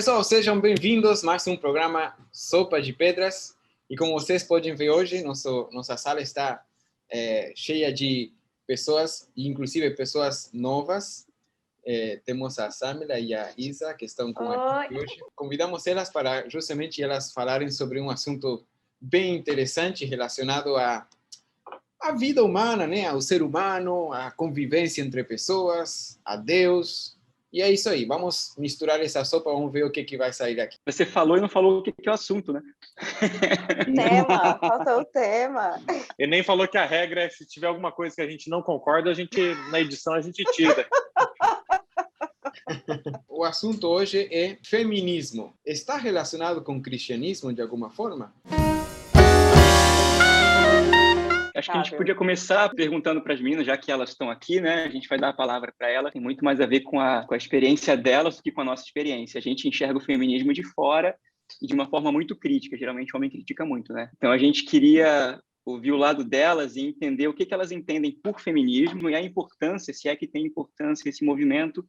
pessoal, sejam bem-vindos a mais um programa Sopa de Pedras. E como vocês podem ver hoje, nossa sala está cheia de pessoas, inclusive pessoas novas. Temos a Samila e a Isa, que estão com a gente hoje. Convidamos elas para justamente elas falarem sobre um assunto bem interessante relacionado à vida humana, né? Ao ser humano, à convivência entre pessoas, a Deus. E é isso aí, vamos misturar essa sopa, vamos ver o que vai sair daqui. Você falou e não falou o que é o assunto, né? Tema, faltou o tema. Ele nem falou que a regra é se tiver alguma coisa que a gente não concorda, na edição a gente tira. O assunto hoje é feminismo. Está relacionado com o cristianismo de alguma forma? Acho que a gente podia começar perguntando para as meninas, já que elas estão aqui, né? A gente vai dar a palavra para elas. Tem muito mais a ver com a experiência delas do que com a nossa experiência. A gente enxerga o feminismo de fora e de uma forma muito crítica. Geralmente o homem critica muito, né? Então a gente queria ouvir o lado delas e entender o que elas entendem por feminismo e a importância, se é que tem importância esse movimento,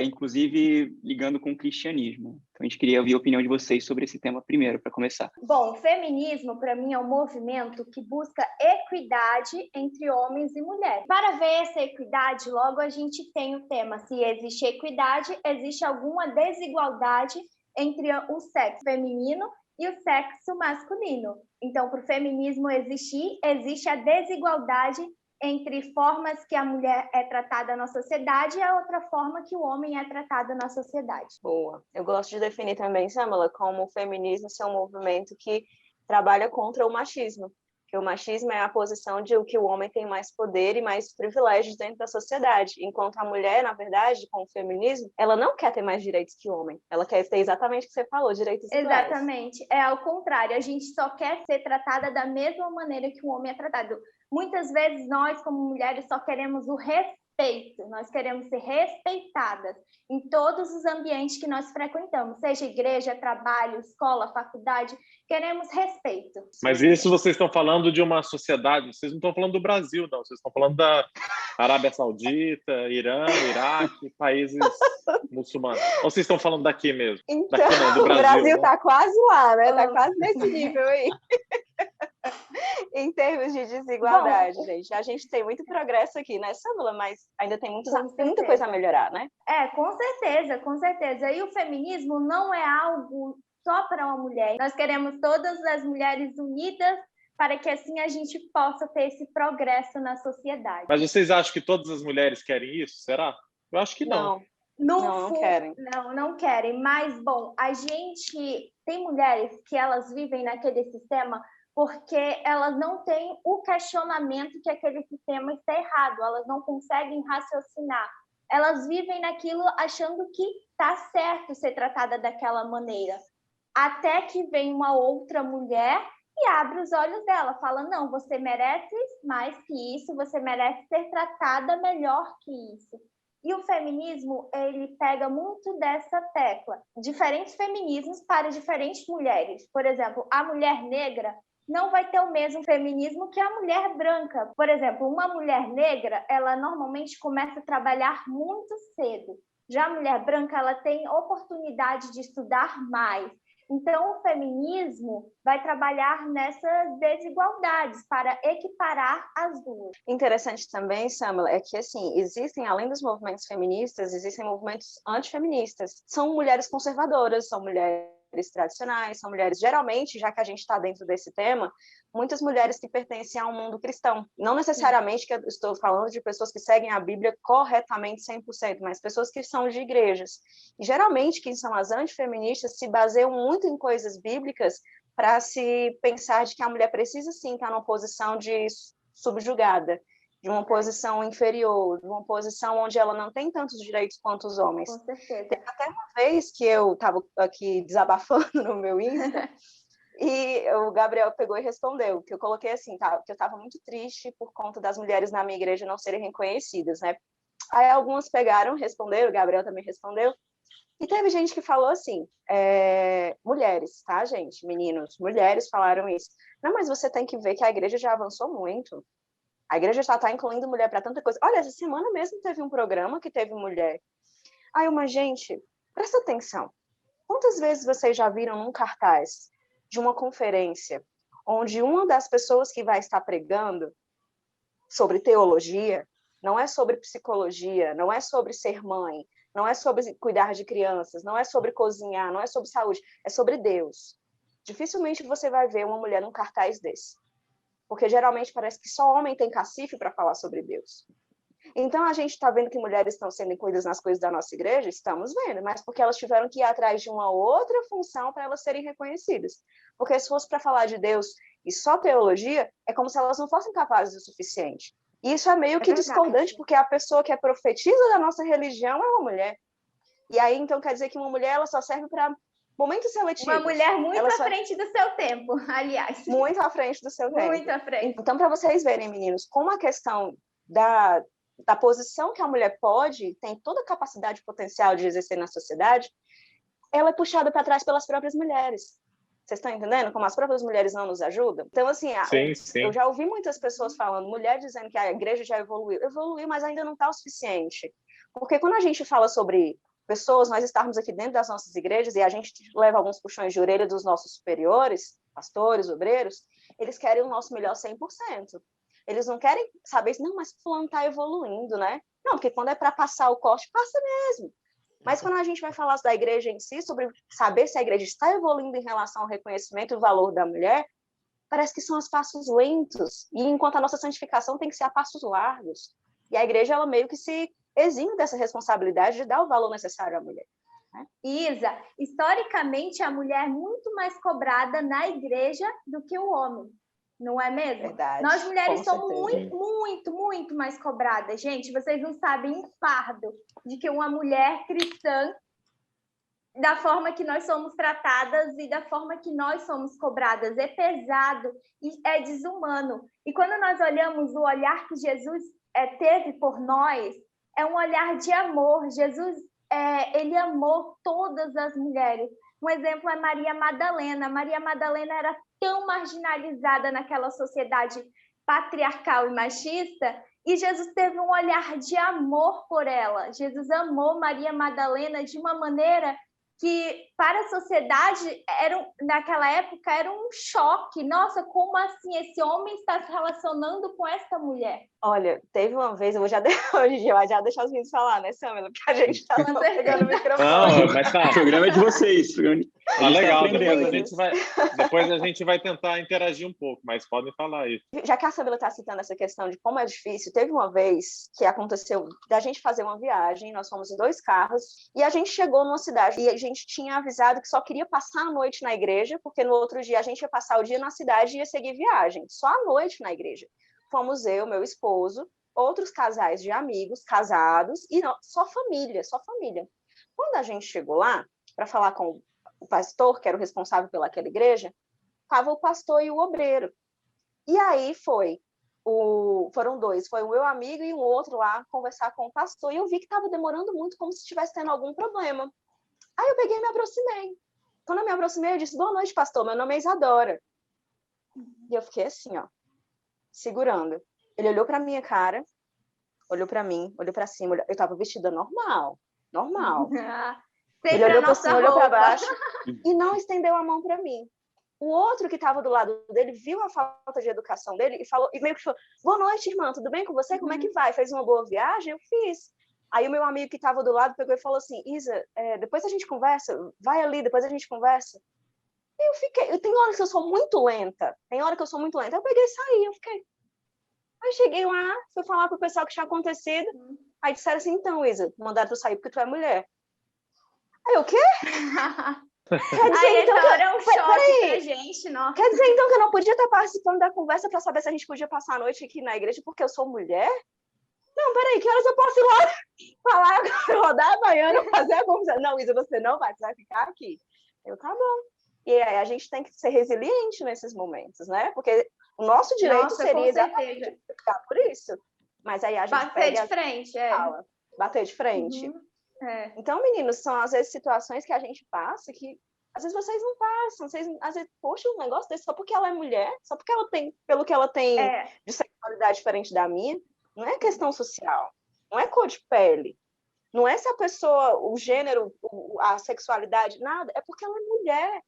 inclusive ligando com o cristianismo. Então a gente queria ouvir a opinião de vocês sobre esse tema primeiro, para começar. Bom, o feminismo, para mim, é um movimento que busca equidade entre homens e mulheres. Para ver essa equidade, logo a gente tem o tema: se existe equidade, existe alguma desigualdade entre o sexo feminino e o sexo masculino. Então, para o feminismo existir, existe a desigualdade entre formas que a mulher é tratada na sociedade e a outra forma que o homem é tratado na sociedade. Boa. Eu gosto de definir também, Samela, como o feminismo ser um movimento que trabalha contra o machismo. Que o machismo é a posição de que o homem tem mais poder e mais privilégios dentro da sociedade, enquanto a mulher, na verdade, com o feminismo, ela não quer ter mais direitos que o homem, ela quer ter exatamente o que você falou, direitos iguais. Exatamente, é ao contrário, a gente só quer ser tratada da mesma maneira que o homem é tratado. Muitas vezes nós, como mulheres, só queremos o respeito, nós queremos ser respeitadas em todos os ambientes que nós frequentamos, seja igreja, trabalho, escola, faculdade, queremos respeito. Mas isso vocês estão falando de uma sociedade, vocês não estão falando do Brasil, não, vocês estão falando da Arábia Saudita, Irã, Iraque, países muçulmanos. Ou vocês estão falando daqui mesmo? Então, daqui não, do Brasil, o Brasil está quase lá, né? Está quase nesse nível aí. Em termos de desigualdade, gente. A gente tem muito progresso aqui, né, Samula? Mas ainda tem muita coisa a melhorar, né? Com certeza, com certeza. E o feminismo não é algo só para uma mulher. Nós queremos todas as mulheres unidas para que assim a gente possa ter esse progresso na sociedade. Mas vocês acham que todas as mulheres querem isso? Será? Eu acho que não. Não querem. Não querem. Mas, bom, a gente tem mulheres que elas vivem naquele sistema porque elas não têm o questionamento que aquele sistema está errado, elas não conseguem raciocinar. Elas vivem naquilo achando que está certo ser tratada daquela maneira. Até que vem uma outra mulher e abre os olhos dela, fala: não, você merece mais que isso, você merece ser tratada melhor que isso. E o feminismo, ele pega muito dessa tecla. Diferentes feminismos para diferentes mulheres. Por exemplo, a mulher negra não vai ter o mesmo feminismo que a mulher branca. Por exemplo, uma mulher negra, ela normalmente começa a trabalhar muito cedo. Já a mulher branca, ela tem oportunidade de estudar mais. Então, o feminismo vai trabalhar nessas desigualdades para equiparar as duas. Interessante também, Samela, é que, assim, existem, além dos movimentos feministas, existem movimentos antifeministas. São mulheres conservadoras, são mulheres tradicionais, são mulheres, geralmente, já que a gente está dentro desse tema, muitas mulheres que pertencem a um mundo cristão. Não necessariamente que eu estou falando de pessoas que seguem a Bíblia corretamente 100%, mas pessoas que são de igrejas. E, geralmente, quem são as antifeministas se baseiam muito em coisas bíblicas para se pensar de que a mulher precisa, sim, estar numa posição de subjugada, de uma posição inferior, de uma posição onde ela não tem tantos direitos quanto os homens. Com certeza. Teve até uma vez que eu estava aqui desabafando no meu Insta, e o Gabriel pegou e respondeu, que eu coloquei assim, que eu estava muito triste por conta das mulheres na minha igreja não serem reconhecidas, né? Aí algumas pegaram, responderam, o Gabriel também respondeu, e teve gente que falou assim, mulheres, tá, gente? Meninos, mulheres falaram isso. Não, mas você tem que ver que a igreja já avançou muito. A igreja já está incluindo mulher para tanta coisa. Olha, essa semana mesmo teve um programa que teve mulher. Aí gente, presta atenção. Quantas vezes vocês já viram num cartaz de uma conferência onde uma das pessoas que vai estar pregando sobre teologia não é sobre psicologia, não é sobre ser mãe, não é sobre cuidar de crianças, não é sobre cozinhar, não é sobre saúde, é sobre Deus. Dificilmente você vai ver uma mulher num cartaz desse. Porque geralmente parece que só homem tem cacife para falar sobre Deus. Então a gente está vendo que mulheres estão sendo incluídas nas coisas da nossa igreja? Estamos vendo, mas porque elas tiveram que ir atrás de uma outra função para elas serem reconhecidas. Porque se fosse para falar de Deus e só teologia, é como se elas não fossem capazes o suficiente. E isso é meio que discordante, porque a pessoa que é profetisa da nossa religião é uma mulher. E aí, então, quer dizer que uma mulher ela só serve para momentos seletivos. Uma mulher muito à frente do seu tempo, aliás. Muito à frente do seu tempo. Muito à frente. Então, para vocês verem, meninos, como a questão da posição que a mulher tem toda a capacidade potencial de exercer na sociedade, ela é puxada para trás pelas próprias mulheres. Vocês estão entendendo como as próprias mulheres não nos ajudam? Então, assim, sim. eu já ouvi muitas pessoas falando, mulher dizendo que a igreja já evoluiu. Evoluiu, mas ainda não está o suficiente. Porque quando a gente fala sobre pessoas, nós estarmos aqui dentro das nossas igrejas e a gente leva alguns puxões de orelha dos nossos superiores, pastores, obreiros, eles querem o nosso melhor 100%. Eles não querem saber, não, mas fulano está evoluindo, né? Não, porque quando é para passar o corte, passa mesmo. Mas quando a gente vai falar da igreja em si, sobre saber se a igreja está evoluindo em relação ao reconhecimento e o valor da mulher, parece que são os passos lentos. E enquanto a nossa santificação tem que ser a passos largos. E a igreja, ela meio que se exime dessa responsabilidade de dar o valor necessário à mulher. Né? Isa, historicamente, a mulher é muito mais cobrada na igreja do que o homem. Não é mesmo? Verdade, nós mulheres somos certeza. muito mais cobradas. Gente, vocês não sabem um fardo de que uma mulher cristã, da forma que nós somos tratadas e da forma que nós somos cobradas, é pesado e é desumano. E quando nós olhamos o olhar que Jesus teve por nós, é um olhar de amor. Jesus, ele amou todas as mulheres. Um exemplo é Maria Madalena. Maria Madalena era tão marginalizada naquela sociedade patriarcal e machista, e Jesus teve um olhar de amor por ela. Jesus amou Maria Madalena de uma maneira que, para a sociedade, naquela época, era um choque. Nossa, como assim esse homem está se relacionando com essa mulher? Olha, teve uma vez, hoje já deixar os meninos falar, né, Samela? Porque a gente está pegando o microfone. Não, mas tá. O programa é de vocês. Tá legal, depois a gente vai tentar interagir um pouco, mas podem falar aí. Já que a Samela está citando essa questão de como é difícil, teve uma vez que aconteceu da gente fazer uma viagem, nós fomos em 2 carros, e a gente chegou numa cidade, e a gente tinha avisado que só queria passar a noite na igreja, porque no outro dia a gente ia passar o dia na cidade e ia seguir viagem, só à noite na igreja. Fomos eu, meu esposo, outros casais de amigos, casados, e só família. Quando a gente chegou lá, para falar com o pastor, que era o responsável pelaquela igreja, estava o pastor e o obreiro. E aí foram 2, foi o meu amigo e um outro lá conversar com o pastor, e eu vi que estava demorando muito, como se estivesse tendo algum problema. Aí eu peguei e me aproximei. Quando eu me aproximei, eu disse, boa noite, pastor, meu nome é Isadora. E eu fiquei assim, ó, segurando. Ele olhou para minha cara, olhou para mim, olhou para cima, eu estava vestida normal. Ele olhou para cima, olhou para baixo e não estendeu a mão para mim. O outro que estava do lado dele viu a falta de educação dele e falou, e meio que falou, boa noite, irmã, tudo bem com você? Como é que vai? Fez uma boa viagem? Eu fiz. Aí o meu amigo que estava do lado pegou e falou assim, Isa, depois a gente conversa, vai ali, depois a gente conversa. E tem hora que eu sou muito lenta, eu peguei e saí, eu fiquei. Aí cheguei lá, fui falar pro pessoal que tinha acontecido, aí disseram assim, então, Isa, mandaram tu sair porque tu é mulher. Aí eu, o quê? Quer dizer, então, era um choque pra gente, não? Quer dizer, então, que eu não podia estar participando da conversa para saber se a gente podia passar a noite aqui na igreja porque eu sou mulher? Não, peraí, que horas eu posso ir lá falar, rodar a baiana, fazer a conversa? Não, Isa, você não vai, você vai ficar aqui. Eu, tá bom. E aí a gente tem que ser resiliente nesses momentos, né? Porque o nosso direito seria exatamente ficar por isso. Mas aí a gente bater de frente, fala, bater de frente. Então, meninos, são às vezes situações que a gente passa que às vezes vocês não passam. Às vezes, poxa, um negócio desse só porque ela é mulher, só porque ela tem, pelo que ela tem de sexualidade diferente da minha, não é questão social, não é cor de pele. Não é se a pessoa, o gênero, a sexualidade, nada, é porque ela é mulher.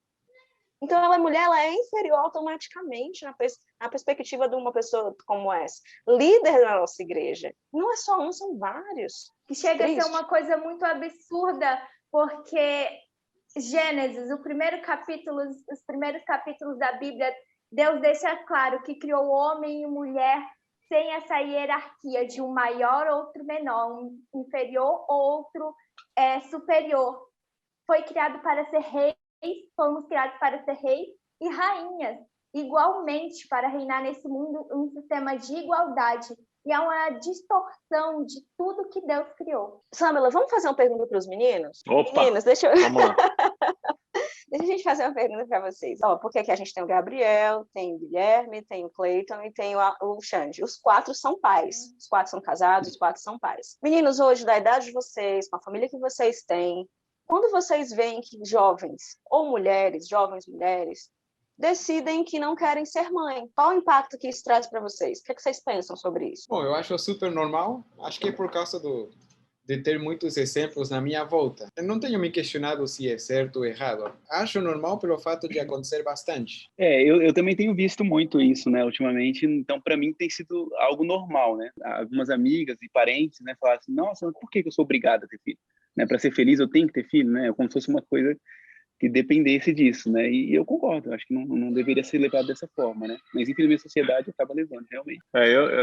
Então, ela é mulher, ela é inferior automaticamente na perspectiva de uma pessoa como essa. Líder da nossa igreja. Não é só um, são vários. Que chega a ser uma coisa muito absurda, porque Gênesis, os primeiros capítulos da Bíblia, Deus deixa claro que criou homem e mulher sem essa hierarquia de um maior, outro menor, um inferior, outro superior. Foi criado para ser rei, fomos criados para ser reis e rainhas, igualmente para reinar nesse mundo um sistema de igualdade. E é uma distorção de tudo que Deus criou. Samela, vamos fazer uma pergunta para os meninos? Opa, meninos, vamos lá. Deixa a gente fazer uma pergunta para vocês. Porque aqui a gente tem o Gabriel, tem o Guilherme, tem o Cleiton e tem o Xande. Os 4 são pais. Os 4 são casados, os 4 são pais. Meninos, hoje, da idade de vocês, com a família que vocês têm, quando vocês veem que jovens ou mulheres, jovens mulheres, decidem que não querem ser mãe, qual o impacto que isso traz para vocês? O que vocês pensam sobre isso? Bom, eu acho super normal. Acho que é por causa de ter muitos exemplos na minha volta. Eu não tenho me questionado se é certo ou errado. Acho normal pelo fato de acontecer bastante. Eu também tenho visto muito isso, né, ultimamente. Então, para mim, tem sido algo normal, né? Algumas amigas e parentes, né, falaram assim, nossa, mas por que eu sou obrigada a ter filho? Né, para ser feliz, eu tenho que ter filho, né? Como se fosse uma coisa que dependesse disso, né? E eu concordo, acho que não deveria ser levado dessa forma, né? Mas, infelizmente, a sociedade acaba levando, realmente.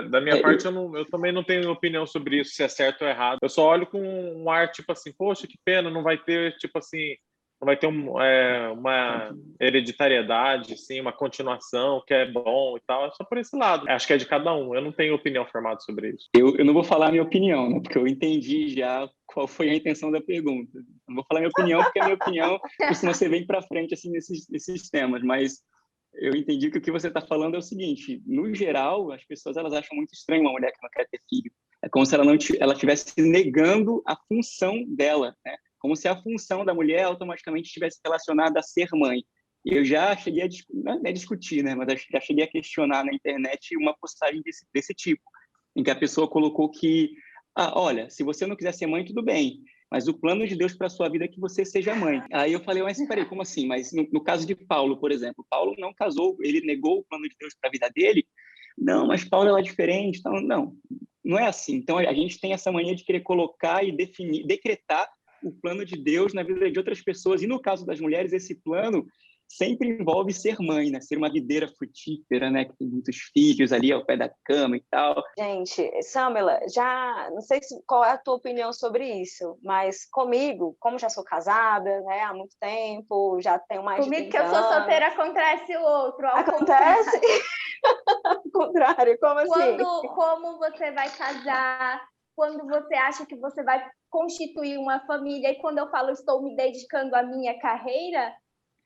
Da minha parte, eu também não tenho opinião sobre isso, se é certo ou errado. Eu só olho com um ar, tipo assim, poxa, que pena, não vai ter, tipo assim, não vai ter uma hereditariedade, assim, uma continuação, que é bom e tal. É só por esse lado. Acho que é de cada um. Eu não tenho opinião formada sobre isso. Eu não vou falar a minha opinião, né? Porque eu entendi já qual foi a intenção da pergunta. Não vou falar a minha opinião, porque a minha opinião costuma ser bem para frente, assim, nesses temas. Mas eu entendi que o que você está falando é o seguinte. No geral, as pessoas elas acham muito estranho uma mulher que não quer ter filho. É como se ela estivesse negando a função dela, né? Como se a função da mulher automaticamente estivesse relacionada a ser mãe. Eu já cheguei a discutir, né? Mas já cheguei a questionar na internet uma postagem desse tipo, em que a pessoa colocou que, olha, se você não quiser ser mãe, tudo bem, mas o plano de Deus para a sua vida é que você seja mãe. Aí eu falei, mas peraí, como assim? Mas no caso de Paulo, por exemplo, Paulo não casou, ele negou o plano de Deus para a vida dele? Não, mas Paulo é diferente. Então, não é assim. Então, a gente tem essa mania de querer colocar e definir, decretar o plano de Deus na vida de outras pessoas. E no caso das mulheres, esse plano sempre envolve ser mãe, né? Ser uma videira frutífera, né? Que tem muitos filhos ali ao pé da cama e tal. Gente, Samela, já não sei qual é a tua opinião sobre isso, mas comigo, como já sou casada, né, há muito tempo, já tenho mais de 30 Comigo que eu sou solteira acontece o outro. Acontece? Ao contrário, como assim? Como você vai casar, quando você acha que você vai constituir uma família, e quando eu falo estou me dedicando à minha carreira,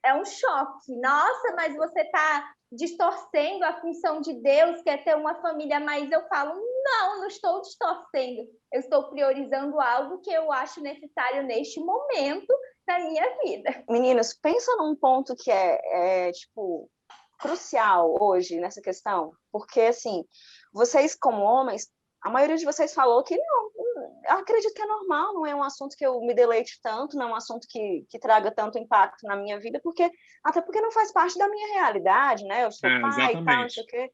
é um choque. Nossa, mas você está distorcendo a função de Deus, quer ter uma família, mas eu falo, não estou distorcendo. Eu estou priorizando algo que eu acho necessário neste momento da minha vida. Meninos, pensa num ponto que tipo, crucial hoje nessa questão, porque, assim, vocês como homens, a maioria de vocês falou que não, eu acredito que é normal, não é um assunto que eu me deleite tanto, não é um assunto que traga tanto impacto na minha vida, até porque não faz parte da minha realidade, né? Eu sou pai e tal, não sei o quê.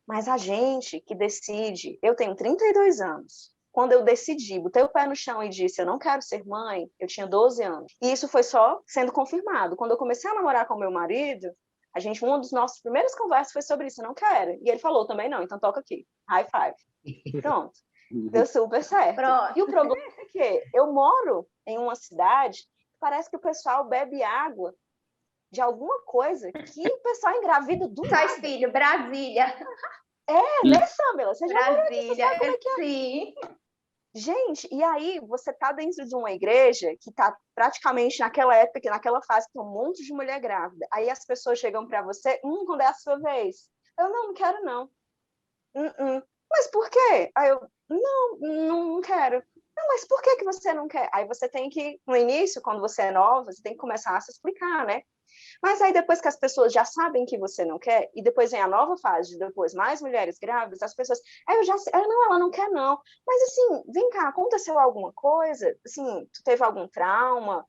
Mas a gente que decide, eu tenho 32 anos, quando eu decidi, botei o pé no chão e disse, eu não quero ser mãe, eu tinha 12 anos. E isso foi só sendo confirmado. Quando eu comecei a namorar com meu marido, uma das nossas primeiras conversas foi sobre isso, eu não quero. E ele falou também não, então toca aqui. High five. Pronto. Deu super certo. Pronto. E o problema é que eu moro em uma cidade que parece que o pessoal bebe água de alguma coisa que o pessoal engravida do nada. Faz filho, Brasília. Né, Samela? Você já Brasília, sim. Gente, e aí você tá dentro de uma igreja que tá praticamente naquela época, naquela fase, que tem um monte de mulher grávida. Aí as pessoas chegam para você, quando é a sua vez. Eu não quero, não. Mas por quê? Aí eu, não quero. Não, mas por que você não quer? Aí você tem que, no início, quando você é nova, você tem que começar a se explicar, né? Mas aí depois que as pessoas já sabem que você não quer, e depois vem a nova fase, de depois mais mulheres grávidas, as pessoas, eu já sei, não, ela não quer não. Mas assim, vem cá, aconteceu alguma coisa? Assim, tu teve algum trauma?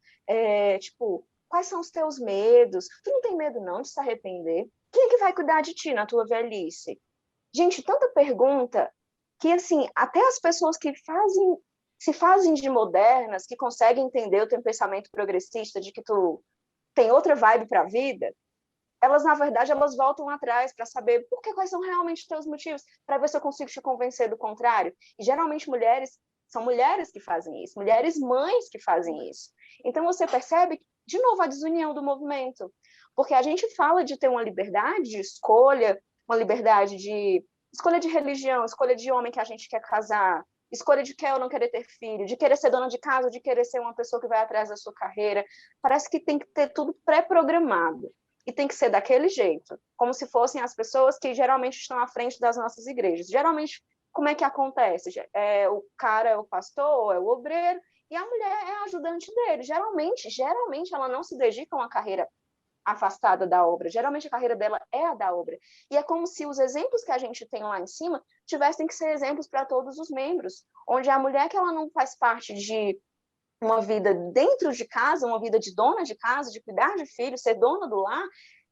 Tipo, quais são os teus medos? Tu não tem medo não de se arrepender? Quem é que vai cuidar de ti na tua velhice? Gente, tanta pergunta que, assim, até as pessoas que se fazem de modernas, que conseguem entender o teu pensamento progressista, de que tu tem outra vibe para a vida, elas, na verdade, elas voltam atrás para saber quais são realmente os teus motivos, para ver se eu consigo te convencer do contrário. E, geralmente, são mulheres que fazem isso, mulheres mães que fazem isso. Então, você percebe, de novo, a desunião do movimento. Porque a gente fala de ter uma liberdade de escolha, uma liberdade de escolha de religião, escolha de homem que a gente quer casar, escolha de quer ou não querer ter filho, de querer ser dona de casa, de querer ser uma pessoa que vai atrás da sua carreira. Parece que tem que ter tudo pré-programado. E tem que ser daquele jeito, como se fossem as pessoas que geralmente estão à frente das nossas igrejas. Geralmente, como é que acontece? O cara é o pastor, é o obreiro, e a mulher é a ajudante dele. Geralmente ela não se dedica a uma carreira afastada da obra. Geralmente a carreira dela é a da obra. E é como se os exemplos que a gente tem lá em cima tivessem que ser exemplos para todos os membros, onde a mulher que ela não faz parte de uma vida dentro de casa, uma vida de dona de casa, de cuidar de filhos, ser dona do lar,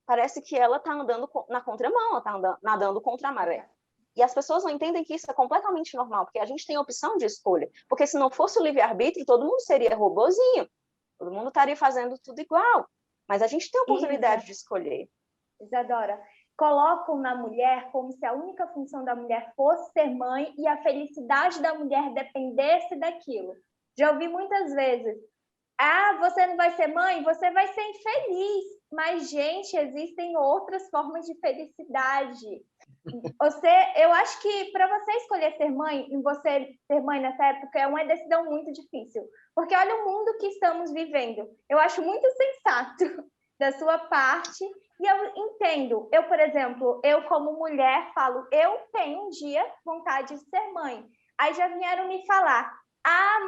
parece que ela está andando na contramão, ela está nadando contra a maré. E as pessoas não entendem que isso é completamente normal, porque a gente tem opção de escolha. Porque se não fosse o livre-arbítrio, todo mundo seria robozinho. Todo mundo estaria fazendo tudo igual. Mas a gente tem a oportunidade de escolher. Isadora, colocam na mulher como se a única função da mulher fosse ser mãe e a felicidade da mulher dependesse daquilo. Já ouvi muitas vezes, você não vai ser mãe, você vai ser infeliz. Mas, gente, existem outras formas de felicidade. Eu acho que para você escolher ser mãe, e você ser mãe nessa época, é uma decisão muito difícil. Porque olha o mundo que estamos vivendo. Eu acho muito sensato da sua parte. E eu entendo. Eu, por exemplo, como mulher falo, eu tenho um dia vontade de ser mãe. Aí já vieram me falar,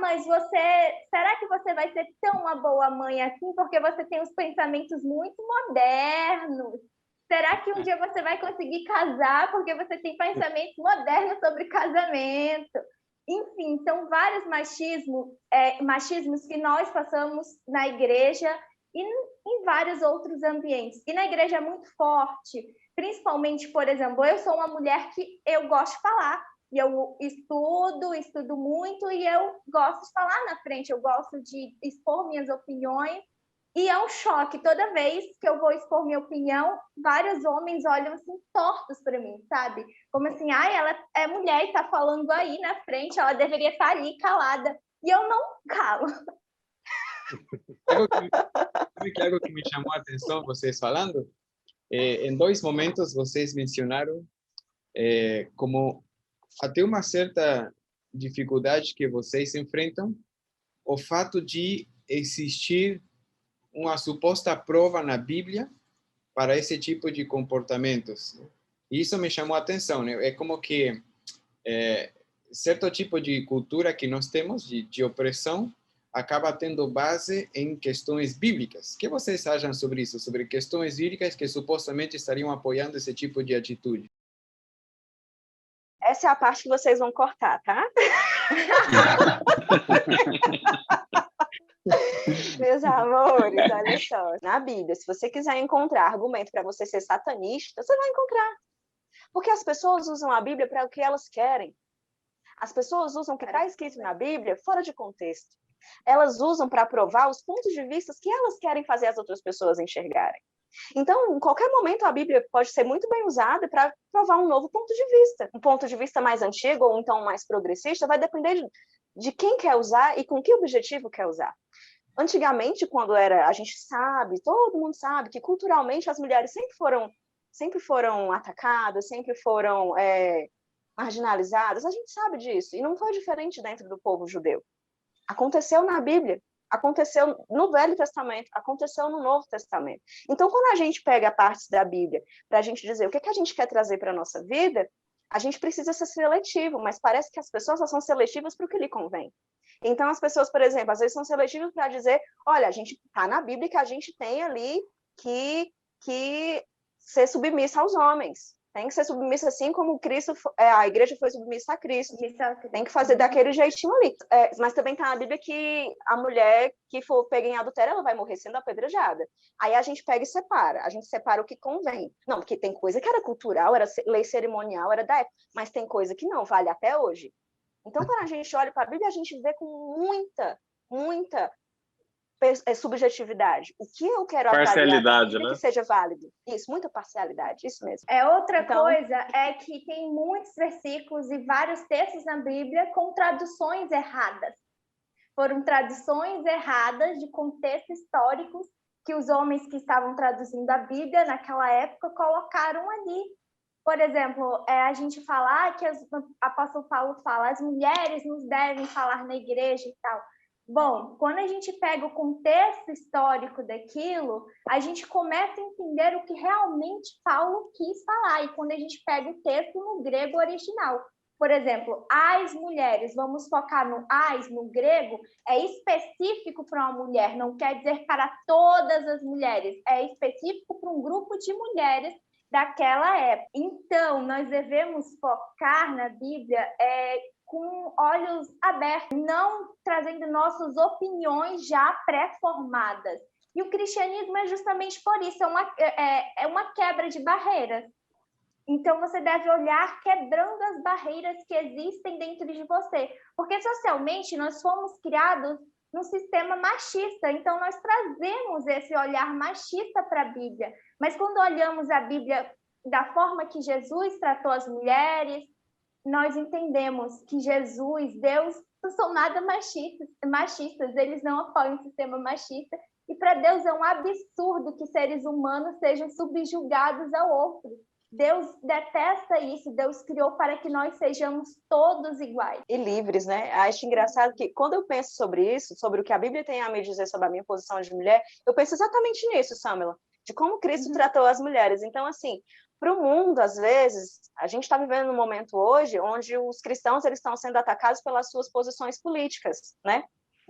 mas será que você vai ser tão uma boa mãe assim? Porque você tem uns pensamentos muito modernos. Será que um dia você vai conseguir casar porque você tem pensamentos modernos sobre casamento? Enfim, são vários machismos que nós passamos na igreja e em vários outros ambientes. E na igreja é muito forte, principalmente, por exemplo, eu sou uma mulher que eu gosto de falar, e eu estudo muito, e eu gosto de falar na frente, eu gosto de expor minhas opiniões, e é um choque. Toda vez que eu vou expor minha opinião, vários homens olham assim, tortos para mim, sabe? Como assim, ela é mulher e está falando aí na frente, ela deveria estar ali calada. E eu não calo. Algo que me chamou a atenção, vocês falando, em 2 momentos vocês mencionaram como até uma certa dificuldade que vocês enfrentam, o fato de existir uma suposta prova na Bíblia para esse tipo de comportamentos. Isso me chamou a atenção, né? É como que certo tipo de cultura que nós temos, de opressão, acaba tendo base em questões bíblicas. O que vocês acham sobre isso? Sobre questões bíblicas que supostamente estariam apoiando esse tipo de atitude? Essa é a parte que vocês vão cortar, tá? Meus amores, olha só. Na Bíblia, se você quiser encontrar argumento para você ser satanista, você vai encontrar. Porque as pessoas usam a Bíblia para o que elas querem. As pessoas usam o que está escrito na Bíblia fora de contexto. Elas usam para provar os pontos de vista que elas querem fazer as outras pessoas enxergarem. Então, em qualquer momento, a Bíblia pode ser muito bem usada para provar um novo ponto de vista. Um ponto de vista mais antigo ou então mais progressista vai depender de quem quer usar e com que objetivo quer usar. Antigamente, quando a gente sabe, todo mundo sabe que culturalmente as mulheres sempre foram atacadas, sempre foram marginalizadas, a gente sabe disso, e não foi diferente dentro do povo judeu. Aconteceu na Bíblia, aconteceu no Velho Testamento, aconteceu no Novo Testamento. Então, quando a gente pega partes da Bíblia para a gente dizer o que a gente quer trazer para a nossa vida, a gente precisa ser seletivo, mas parece que as pessoas só são seletivas para o que lhe convém. Então, as pessoas, por exemplo, às vezes são seletivas para dizer, olha, a gente está na Bíblia que a gente tem ali que ser submissa aos homens. Tem que ser submissa assim como a igreja foi submissa a Cristo. Tem que fazer daquele jeitinho ali. Mas também está na Bíblia que a mulher que for pega em adultério, ela vai morrer sendo apedrejada. Aí a gente pega e separa. A gente separa o que convém. Não, porque tem coisa que era cultural, era lei cerimonial, era da época. Mas tem coisa que não, vale até hoje. Então, quando a gente olha para a Bíblia, a gente vê com muita subjetividade. O que eu quero parcialidade, avaliar né? Que seja válido. Isso, muita parcialidade, isso mesmo. Outra coisa é que tem muitos versículos e vários textos na Bíblia com traduções erradas. Foram traduções erradas de contextos históricos que os homens que estavam traduzindo a Bíblia naquela época colocaram ali. Por exemplo, a gente falar que o apóstolo Paulo fala, as mulheres nos devem falar na igreja e tal. Bom, quando a gente pega o contexto histórico daquilo, a gente começa a entender o que realmente Paulo quis falar. E quando a gente pega o texto no grego original, por exemplo, as mulheres, vamos focar no as, no grego, é específico para uma mulher, não quer dizer para todas as mulheres, é específico para um grupo de mulheres daquela época. Então, nós devemos focar na Bíblia com olhos abertos, não trazendo nossas opiniões já pré-formadas. E o cristianismo é justamente por isso, é uma quebra de barreiras. Então, você deve olhar quebrando as barreiras que existem dentro de você. Porque, socialmente, nós fomos criados num sistema machista. Então, nós trazemos esse olhar machista para a Bíblia. Mas, quando olhamos a Bíblia da forma que Jesus tratou as mulheres, nós entendemos que Jesus, Deus, não são nada machistas, eles não apoiam o sistema machista, e para Deus é um absurdo que seres humanos sejam subjugados ao outro. Deus detesta isso, Deus criou para que nós sejamos todos iguais. E livres, né? Acho engraçado que quando eu penso sobre isso, sobre o que a Bíblia tem a me dizer sobre a minha posição de mulher, eu penso exatamente nisso, Samela, de como Cristo tratou as mulheres. Então, assim, para o mundo, às vezes, a gente está vivendo num momento hoje onde os cristãos eles estão sendo atacados pelas suas posições políticas, né?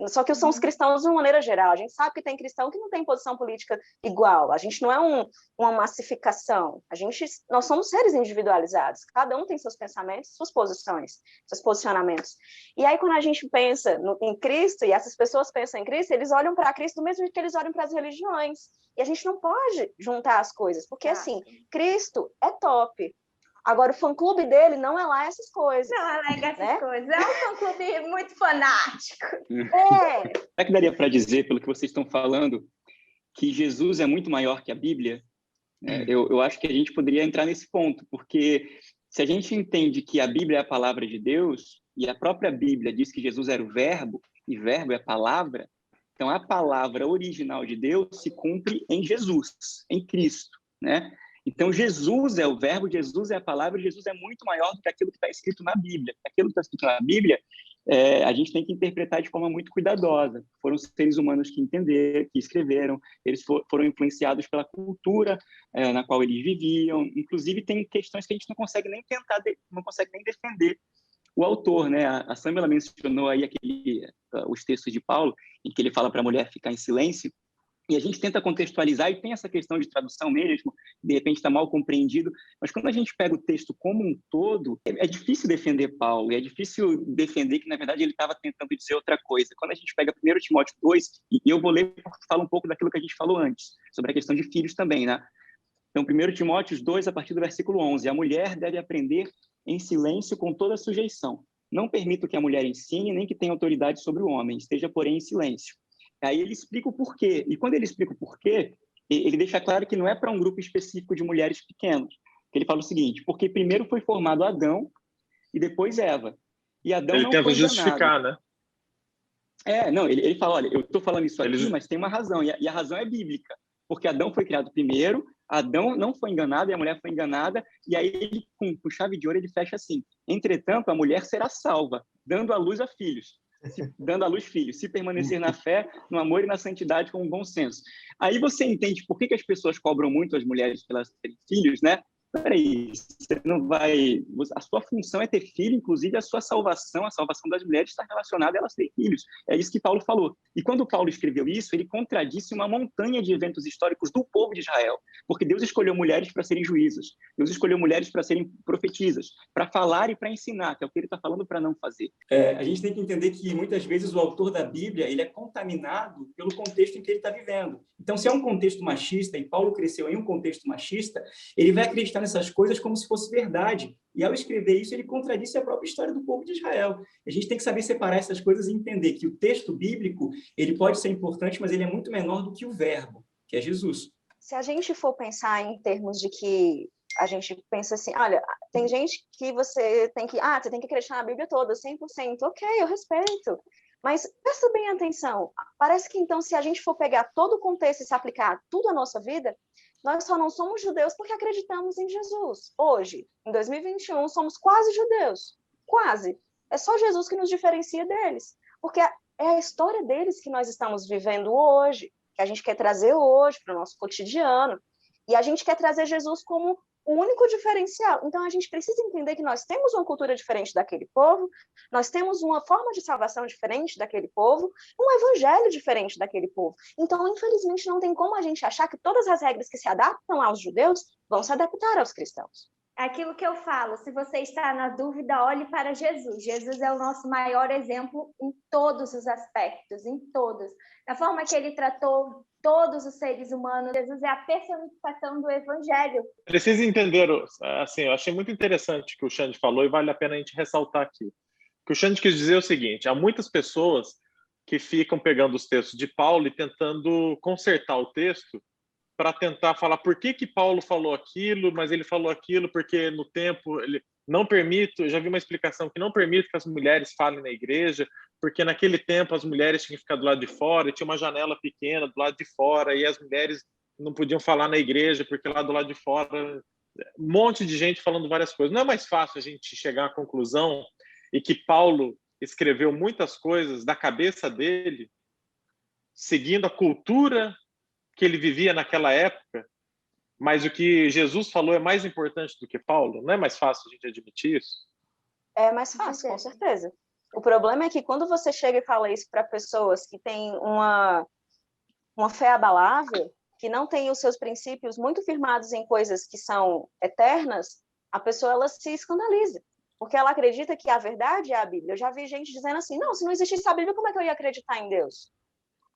Só que são os cristãos de uma maneira geral. A gente sabe que tem cristão que não tem posição política igual. A gente não é uma massificação. Nós somos seres individualizados. Cada um tem seus pensamentos, suas posições, seus posicionamentos. E aí, quando a gente pensa em Cristo, e essas pessoas pensam em Cristo, eles olham para Cristo do mesmo jeito que eles olham para as religiões. E a gente não pode juntar as coisas, porque, assim, Cristo é top. Agora, o fã-clube dele não é lá essas coisas. Não é lá essas coisas. É um fã-clube muito fanático. Será que daria para dizer, pelo que vocês estão falando, que Jesus é muito maior que a Bíblia? Eu acho que a gente poderia entrar nesse ponto, porque se a gente entende que a Bíblia é a palavra de Deus, e a própria Bíblia diz que Jesus era o verbo, e verbo é a palavra, então a palavra original de Deus se cumpre em Jesus, em Cristo, né? Então, Jesus é o verbo, Jesus é a palavra, Jesus é muito maior do que aquilo que está escrito na Bíblia. Aquilo que está escrito na Bíblia, a gente tem que interpretar de forma muito cuidadosa. Foram seres humanos que entenderam, que escreveram, eles foram influenciados pela cultura na qual eles viviam. Inclusive, tem questões que a gente não consegue nem não consegue nem defender o autor, né? A Samela mencionou aí os textos de Paulo, em que ele fala para a mulher ficar em silêncio. E a gente tenta contextualizar, e tem essa questão de tradução mesmo, de repente está mal compreendido, mas quando a gente pega o texto como um todo, é difícil defender Paulo, é difícil defender que, na verdade, ele estava tentando dizer outra coisa. Quando a gente pega 1 Timóteo 2, e eu vou ler porque fala um pouco daquilo que a gente falou antes, sobre a questão de filhos também, né? Então, 1 Timóteo 2, a partir do versículo 11, a mulher deve aprender em silêncio com toda sujeição. Não permito que a mulher ensine, nem que tenha autoridade sobre o homem, esteja, porém, em silêncio. Aí ele explica o porquê. E quando ele explica o porquê, ele deixa claro que não é para um grupo específico de mulheres pequenas. Ele fala o seguinte, porque primeiro foi formado Adão e depois Eva. E Adão ele não tenta foi justificar, enganado. né? Não, ele fala, olha, eu estou falando isso aqui, mas tem uma razão. E a razão é bíblica. Porque Adão foi criado primeiro, Adão não foi enganado e a mulher foi enganada. E aí, ele, com chave de ouro, ele fecha assim. Entretanto, a mulher será salva, dando à luz a filhos. Dando à luz filhos, se permanecer na fé, no amor e na santidade com bom senso. Aí você entende por que as pessoas cobram muito as mulheres pelas terem filhos, né? peraí, você não vai... A sua função é ter filho, inclusive a sua salvação, a salvação das mulheres está relacionada a elas terem filhos. É isso que Paulo falou. E quando Paulo escreveu isso, ele contradisse uma montanha de eventos históricos do povo de Israel, porque Deus escolheu mulheres para serem juízas, Deus escolheu mulheres para serem profetisas, para falar e para ensinar, que é o que ele está falando para não fazer. A gente tem que entender que, muitas vezes, o autor da Bíblia ele é contaminado pelo contexto em que ele está vivendo. Então, se é um contexto machista, e Paulo cresceu em um contexto machista, ele vai acreditar nessas coisas como se fosse verdade. E, ao escrever isso, ele contradisse a própria história do povo de Israel. A gente tem que saber separar essas coisas e entender que o texto bíblico ele pode ser importante, mas ele é muito menor do que o verbo, que é Jesus. Se a gente for pensar em termos de que a gente pensa assim, olha, tem gente que você tem que acreditar na Bíblia toda, 100%. Ok, eu respeito. Mas presta bem atenção. Parece que, então, se a gente for pegar todo o contexto e se aplicar a tudo a nossa vida, nós só não somos judeus porque acreditamos em Jesus. Hoje, em 2021, somos quase judeus. Quase. É só Jesus que nos diferencia deles. Porque é a história deles que nós estamos vivendo hoje, que a gente quer trazer hoje para o nosso cotidiano. E a gente quer trazer Jesus como o único diferencial. Então, a gente precisa entender que nós temos uma cultura diferente daquele povo, nós temos uma forma de salvação diferente daquele povo, um evangelho diferente daquele povo. Então, infelizmente, não tem como a gente achar que todas as regras que se adaptam aos judeus vão se adaptar aos cristãos. Aquilo que eu falo, se você está na dúvida, olhe para Jesus. Jesus é o nosso maior exemplo em todos os aspectos, em todos. Da forma que ele tratou todos os seres humanos, Jesus é a personificação do evangelho. Precisa entender, assim, eu achei muito interessante o que o Xande falou e vale a pena a gente ressaltar aqui. O que o Xande quis dizer é o seguinte, há muitas pessoas que ficam pegando os textos de Paulo e tentando consertar o texto para tentar falar por que Paulo falou aquilo, mas ele falou aquilo porque no tempo ele não permite, eu já vi uma explicação que não permite que as mulheres falem na igreja, porque naquele tempo as mulheres tinham que ficar do lado de fora, e tinha uma janela pequena do lado de fora, e as mulheres não podiam falar na igreja, porque lá do lado de fora, um monte de gente falando várias coisas. Não é mais fácil a gente chegar à conclusão e que Paulo escreveu muitas coisas da cabeça dele, seguindo a cultura que ele vivia naquela época, mas o que Jesus falou é mais importante do que Paulo? Não é mais fácil a gente admitir isso? É mais fácil, com certeza. O problema é que quando você chega e fala isso para pessoas que têm uma fé abalável, que não têm os seus princípios muito firmados em coisas que são eternas, a pessoa ela se escandaliza, porque ela acredita que a verdade é a Bíblia. Eu já vi gente dizendo assim, não, se não existisse a Bíblia, como é que eu ia acreditar em Deus?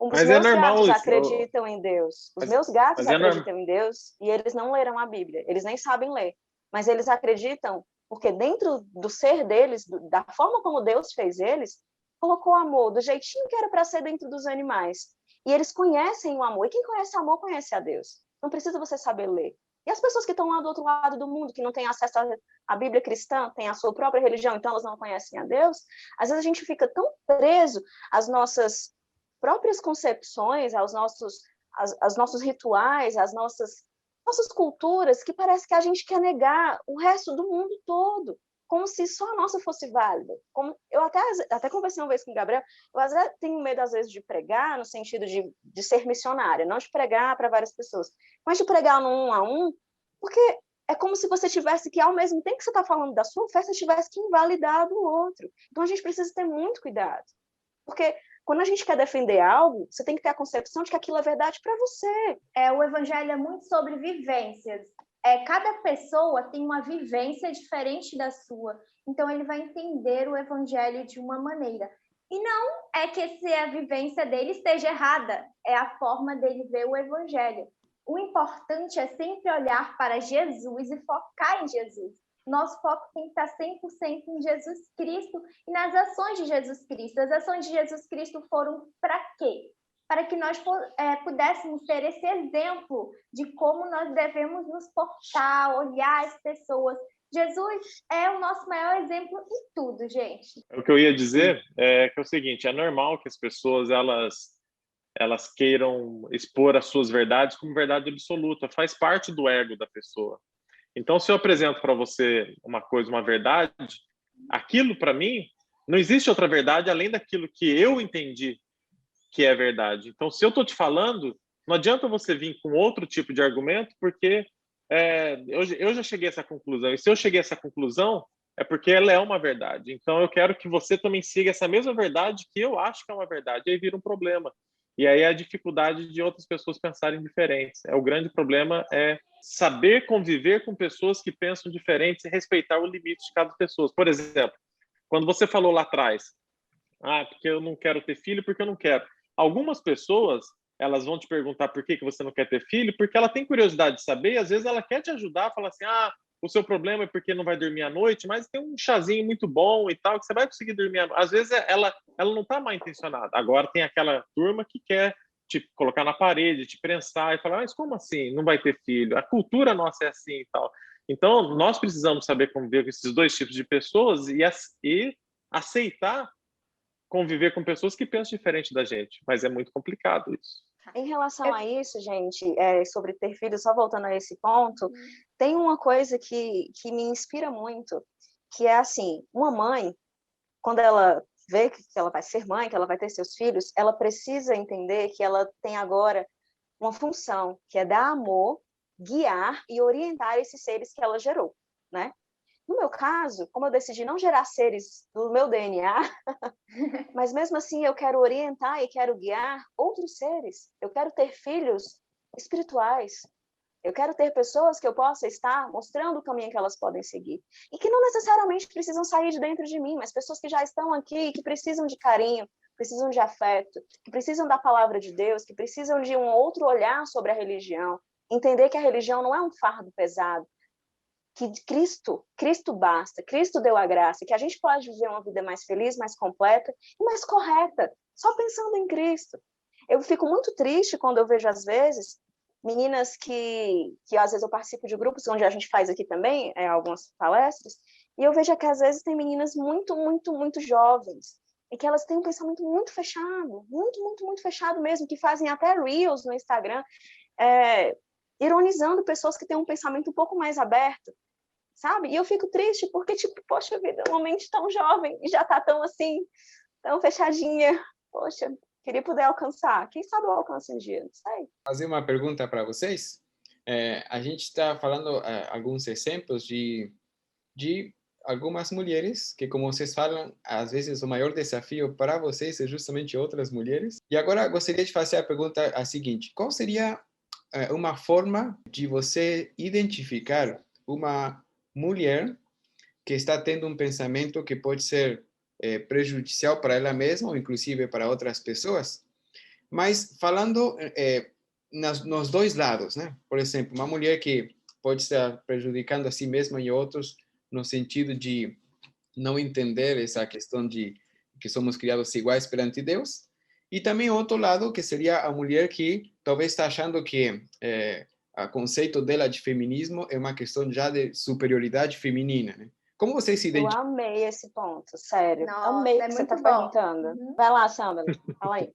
Os meus gatos acreditam em Deus. Os meus gatos acreditam em Deus e eles não leram a Bíblia. Eles nem sabem ler. Mas eles acreditam porque dentro do ser deles, da forma como Deus fez eles, colocou amor do jeitinho que era para ser dentro dos animais. E eles conhecem o amor. E quem conhece amor, conhece a Deus. Não precisa você saber ler. E as pessoas que estão lá do outro lado do mundo, que não têm acesso à Bíblia cristã, têm a sua própria religião, então elas não conhecem a Deus, às vezes a gente fica tão preso às nossas próprias concepções, aos nossos rituais, às nossas culturas, que parece que a gente quer negar o resto do mundo todo, como se só a nossa fosse válida. Eu até conversei uma vez com o Gabriel, eu às vezes tenho medo, às vezes, de pregar, no sentido de ser missionária, não de pregar para várias pessoas, mas de pregar no 1 a 1, porque é como se você tivesse que, ao mesmo tempo que você está falando da sua fé, você tivesse que invalidar do outro. Então, a gente precisa ter muito cuidado, porque quando a gente quer defender algo, você tem que ter a concepção de que aquilo é verdade para você. O evangelho é muito sobre vivências. Cada pessoa tem uma vivência diferente da sua. Então, ele vai entender o evangelho de uma maneira. E não é que a vivência dele esteja errada. É a forma dele ver o evangelho. O importante é sempre olhar para Jesus e focar em Jesus. Nosso foco tem que estar 100% em Jesus Cristo e nas ações de Jesus Cristo. As ações de Jesus Cristo foram para quê? Para que nós pudéssemos ter esse exemplo de como nós devemos nos portar, olhar as pessoas. Jesus é o nosso maior exemplo em tudo, gente. O que eu ia dizer é que é o seguinte, é normal que as pessoas elas queiram expor as suas verdades como verdade absoluta, faz parte do ego da pessoa. Então, se eu apresento para você uma coisa, uma verdade, aquilo para mim, não existe outra verdade além daquilo que eu entendi que é verdade. Então, se eu estou te falando, não adianta você vir com outro tipo de argumento, porque eu já cheguei a essa conclusão. E se eu cheguei a essa conclusão, é porque ela é uma verdade. Então, eu quero que você também siga essa mesma verdade que eu acho que é uma verdade. E aí vira um problema. E aí a dificuldade de outras pessoas pensarem diferentes. O grande problema é saber conviver com pessoas que pensam diferentes e respeitar o limite de cada pessoa. Por exemplo, quando você falou lá atrás, porque eu não quero ter filho, porque eu não quero. Algumas pessoas, elas vão te perguntar por que você não quer ter filho, porque ela tem curiosidade de saber, e às vezes ela quer te ajudar, fala assim, o seu problema é porque não vai dormir à noite, mas tem um chazinho muito bom e tal, que você vai conseguir dormir à noite. Às vezes ela não está mal intencionada. Agora tem aquela turma que quer te colocar na parede, te prensar e falar, mas como assim? Não vai ter filho? A cultura nossa é assim e tal. Então, nós precisamos saber conviver com esses dois tipos de pessoas e aceitar conviver com pessoas que pensam diferente da gente. Mas é muito complicado isso. Em relação a isso, gente, sobre ter filhos, só voltando a esse ponto, tem uma coisa que me inspira muito, que é assim, uma mãe, quando ela vê que ela vai ser mãe, que ela vai ter seus filhos, ela precisa entender que ela tem agora uma função, que é dar amor, guiar e orientar esses seres que ela gerou, né? No meu caso, como eu decidi não gerar seres do meu DNA, mas mesmo assim eu quero orientar e quero guiar outros seres. Eu quero ter filhos espirituais. Eu quero ter pessoas que eu possa estar mostrando o caminho que elas podem seguir. E que não necessariamente precisam sair de dentro de mim, mas pessoas que já estão aqui, que precisam de carinho, precisam de afeto, que precisam da palavra de Deus, que precisam de um outro olhar sobre a religião. Entender que a religião não é um fardo pesado, que Cristo basta, Cristo deu a graça, que a gente pode viver uma vida mais feliz, mais completa e mais correta, só pensando em Cristo. Eu fico muito triste quando eu vejo, às vezes, meninas que às vezes eu participo de grupos onde a gente faz aqui também, algumas palestras, e eu vejo que às vezes tem meninas muito, muito, muito jovens, e que elas têm um pensamento muito fechado, muito, muito, muito fechado mesmo, que fazem até reels no Instagram, ironizando pessoas que têm um pensamento um pouco mais aberto, sabe? E eu fico triste porque, poxa vida, uma mente tão jovem e já tá tão assim, tão fechadinha. Poxa, queria poder alcançar. Quem sabe eu alcanço um dia, não sei. Fazer uma pergunta para vocês. A gente está falando alguns exemplos de algumas mulheres que, como vocês falam, às vezes o maior desafio para vocês é justamente outras mulheres. E agora gostaria de fazer a pergunta a seguinte: qual seria uma forma de você identificar uma mulher que está tendo um pensamento que pode ser prejudicial para ela mesma ou inclusive para outras pessoas, mas falando nos dois lados, né? Por exemplo, uma mulher que pode estar prejudicando a si mesma e outros no sentido de não entender essa questão de que somos criados iguais perante Deus, e também outro lado, que seria a mulher que talvez está achando que o conceito dela de feminismo é uma questão já de superioridade feminina, né? Como você se identifica? Eu amei esse ponto, sério. Nossa, amei o que você está perguntando. Vai lá, Sandra, fala aí.